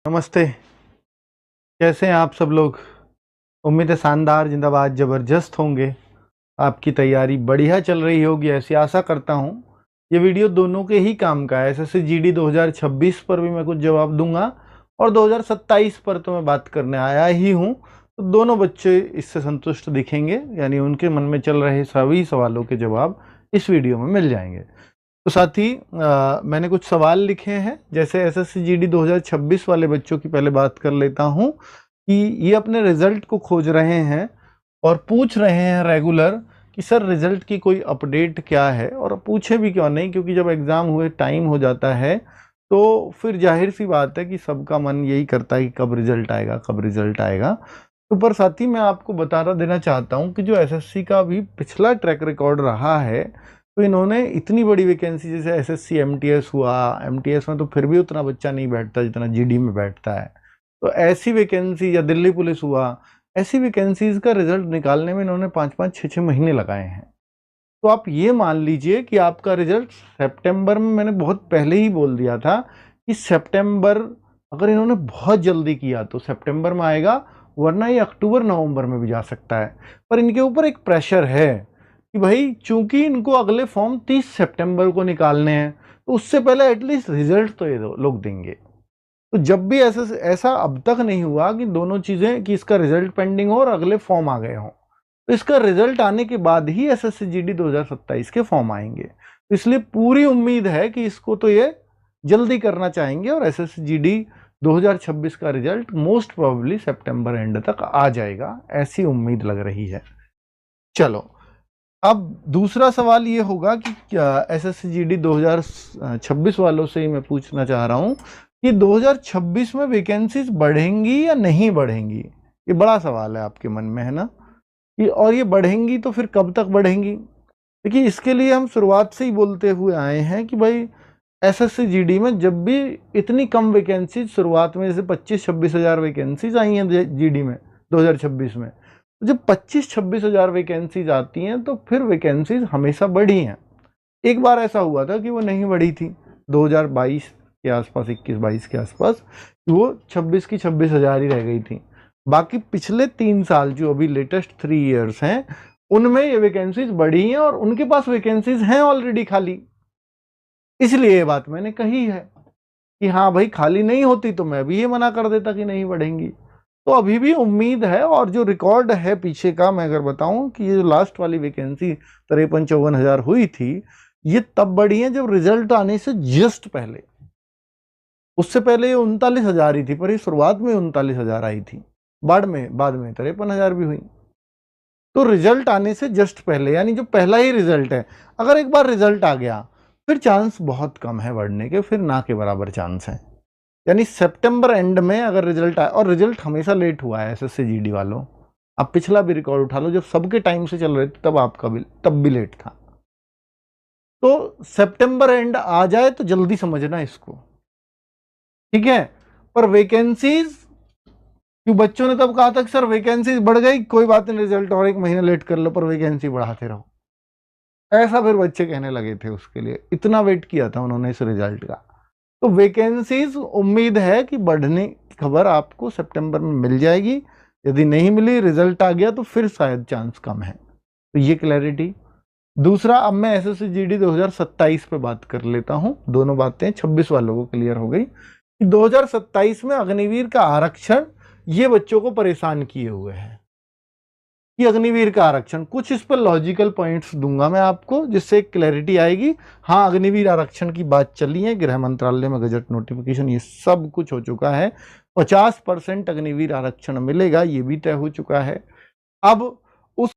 नमस्ते। कैसे हैं आप सब लोग? उम्मीद है शानदार, जिंदाबाद, ज़बरदस्त होंगे। आपकी तैयारी बढ़िया चल रही होगी, ऐसी आशा करता हूँ। ये वीडियो दोनों के ही काम का है। एसएससी जीडी 2026 पर भी मैं कुछ जवाब दूंगा और 2027 पर तो मैं बात करने आया ही हूँ। तो दोनों बच्चे इससे संतुष्ट दिखेंगे, यानी उनके मन में चल रहे सभी सवालों के जवाब इस वीडियो में मिल जाएंगे। तो साथ ही मैंने कुछ सवाल लिखे हैं, जैसे एसएससी जीडी 2026 वाले बच्चों की पहले बात कर लेता हूं कि ये अपने रिजल्ट को खोज रहे हैं और पूछ रहे हैं रेगुलर कि सर रिजल्ट की कोई अपडेट क्या है। और पूछे भी क्यों नहीं, क्योंकि जब एग्ज़ाम हुए टाइम हो जाता है तो फिर जाहिर सी बात है कि सबका मन यही करता है कि कब रिजल्ट आएगा, कब रिजल्ट आएगा। तो पर साथ ही मैं आपको बता देना चाहता हूँ कि जो एसएससी का भी पिछला ट्रैक रिकॉर्ड रहा है, तो इन्होंने इतनी बड़ी वैकेंसी, जैसे एसएससी एमटीएस हुआ, एमटीएस में तो फिर भी उतना बच्चा नहीं बैठता जितना जीडी में बैठता है, तो ऐसी वैकेंसी, या दिल्ली पुलिस हुआ, ऐसी वैकेंसीज का रिजल्ट निकालने में इन्होंने 5-5, 6-6 महीने लगाए हैं। तो आप ये मान लीजिए कि आपका रिजल्ट सितंबर में, मैंने बहुत पहले ही बोल दिया था कि सितंबर, अगर इन्होंने बहुत जल्दी किया तो सितंबर में आएगा, वरना ये अक्टूबर नवंबर में भी जा सकता है। पर इनके ऊपर एक प्रेशर है कि भाई चूंकि इनको अगले फॉर्म 30 सितंबर को निकालने हैं, तो उससे पहले एटलीस्ट रिजल्ट तो ये लोग देंगे। तो जब भी ऐसा अब तक नहीं हुआ कि दोनों चीजें, कि इसका रिजल्ट पेंडिंग हो और अगले फॉर्म आ गए हों, तो इसका रिजल्ट आने के बाद ही एसएससी जीडी 2027 के फॉर्म आएंगे। तो इसलिए पूरी उम्मीद है कि इसको तो ये जल्दी करना चाहेंगे और एसएससी जीडी 2026 का result most probably September and तक आ जाएगा, ऐसी उम्मीद लग रही है। चलो, अब दूसरा सवाल ये होगा कि क्या एसएससी जीडी 2026 वालों से ही मैं पूछना चाह रहा हूं कि 2026 में वैकेंसीज बढ़ेंगी या नहीं बढ़ेंगी। ये बड़ा सवाल है आपके मन में, है ना? और ये बढ़ेंगी तो फिर कब तक बढ़ेंगी? देखिए, इसके लिए हम शुरुआत से ही बोलते हुए आए हैं कि भाई एसएससी जीडी में जब भी इतनी कम वैकेंसीज शुरुआत में, जैसे 25-26 हज़ार वैकेंसीज आई हैं जीडी में 2026 में, जब 25-26 हज़ार वैकेंसीज आती हैं तो फिर वैकेंसीज हमेशा बढ़ी हैं। एक बार ऐसा हुआ था कि वो नहीं बढ़ी थी 2022 के आसपास, 21-22 के आसपास, वो 26 की 26 हज़ार ही रह गई थी। बाकी पिछले 3 साल, जो अभी लेटेस्ट 3 ईयर्स हैं, उनमें ये वैकेंसीज बढ़ी हैं और उनके पास वैकेंसीज हैं ऑलरेडी खाली। इसलिए ये बात मैंने कही है कि हाँ भाई, खाली नहीं होती तो मैं भी ये मना कर देता कि नहीं बढ़ेंगी। तो अभी भी उम्मीद है, और जो रिकॉर्ड है पीछे का, मैं अगर बताऊं कि ये जो लास्ट वाली वैकेंसी 53-54 हज़ार हुई थी, ये तब बढ़ी है जब रिजल्ट आने से जस्ट पहले। उससे पहले ये 39 हज़ार ही थी, पर ये शुरुआत में 39 हज़ार आई थी, बाद में 53 हज़ार भी हुई। तो रिजल्ट आने से जस्ट पहले, यानी जो पहला ही रिजल्ट है, अगर एक बार रिजल्ट आ गया फिर चांस बहुत कम है बढ़ने के, फिर ना के बराबर चांस है। यानी सितंबर एंड में अगर रिजल्ट आए, और रिजल्ट हमेशा लेट हुआ है एसएससी जीडी वालों, आप पिछला भी रिकॉर्ड उठा लो, जब सबके टाइम से चल रहे थे तब आपका भी, तब भी लेट था। तो सितंबर एंड आ जाए तो जल्दी समझना इसको, ठीक है? पर वैकेंसीज, क्यों बच्चों ने तब कहा था कि सर वैकेंसीज बढ़ गई, कोई बात नहीं, रिजल्ट और 1 महीना लेट कर लो पर वैकेंसी बढ़ाते रहो, ऐसा फिर बच्चे कहने लगे थे। उसके लिए इतना वेट किया था उन्होंने इस रिजल्ट का। तो वैकेंसीज उम्मीद है कि बढ़ने की खबर आपको सितंबर में मिल जाएगी। यदि नहीं मिली, रिजल्ट आ गया, तो फिर शायद चांस कम है। तो ये क्लैरिटी। दूसरा, अब मैं एसएससी जीडी 2027 पे बात कर लेता हूं। दोनों बातें 26 वालों को क्लियर हो गई कि 2027 में अग्निवीर का आरक्षण ये बच्चों को परेशान किए हुए है कि अग्निवीर का आरक्षण, कुछ इस पर लॉजिकल पॉइंट्स दूंगा मैं आपको, जिससे एक क्लैरिटी आएगी। हाँ, अग्निवीर आरक्षण की बात चली है, गृह मंत्रालय में गजट नोटिफिकेशन, ये सब कुछ हो चुका है। 50% अग्निवीर आरक्षण मिलेगा, ये भी तय हो चुका है। अब